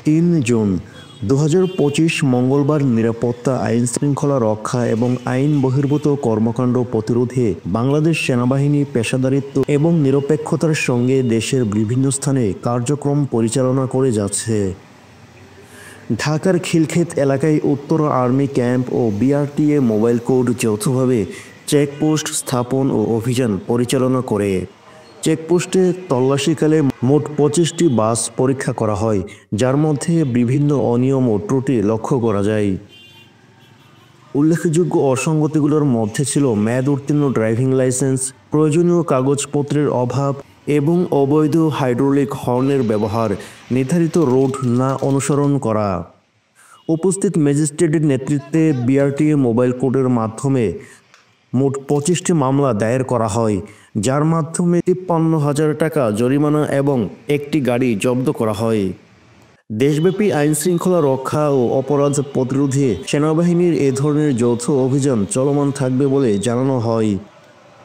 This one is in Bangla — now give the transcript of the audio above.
৩ জুন ২০২৫ মঙ্গলবার নিরাপত্তা, আইনশৃঙ্খলা রক্ষা এবং আইন বহির্ভূত কর্মকাণ্ড প্রতিরোধে বাংলাদেশ সেনাবাহিনী পেশাদারিত্ব এবং নিরপেক্ষতার সঙ্গে দেশের বিভিন্ন স্থানে কার্যক্রম পরিচালনা করে যাচ্ছে। ঢাকার খিলক্ষেত এলাকায় উত্তর আর্মি ক্যাম্প ও বিআরটিএ মোবাইল কোড যৌথভাবে চেকপোস্ট স্থাপন ও অভিযান পরিচালনা করে। চেকপোস্টে তল্লাশিকালে মোট ২৫টি বাস পরীক্ষা করা হয়, যার মধ্যে বিভিন্ন অনিয়ম ও ত্রুটি লক্ষ্য করা যায়। উল্লেখযোগ্য অসঙ্গতিগুলোর মধ্যে ছিল মেয়াদ উত্তীর্ণ ড্রাইভিং লাইসেন্স, প্রয়োজনীয় কাগজপত্রের অভাব এবং অবৈধ হাইড্রোলিক হর্নের ব্যবহার, নির্ধারিত রুট না অনুসরণ করা। উপস্থিত ম্যাজিস্ট্রেটের নেতৃত্বে বিআরটিএ মোবাইল কোডের মাধ্যমে মোট ২৫টি মামলা দায়ের করা হয়, যার মাধ্যমে ৫৩,০০০ টাকা জরিমানা এবং একটি গাড়ি জব্দ করা হয়। দেশব্যাপী আইনশৃঙ্খলা রক্ষা ও অপরাধ প্রতিরোধে সেনাবাহিনীর এ ধরনের যৌথ অভিযান চলমান থাকবে বলে জানানো হয়।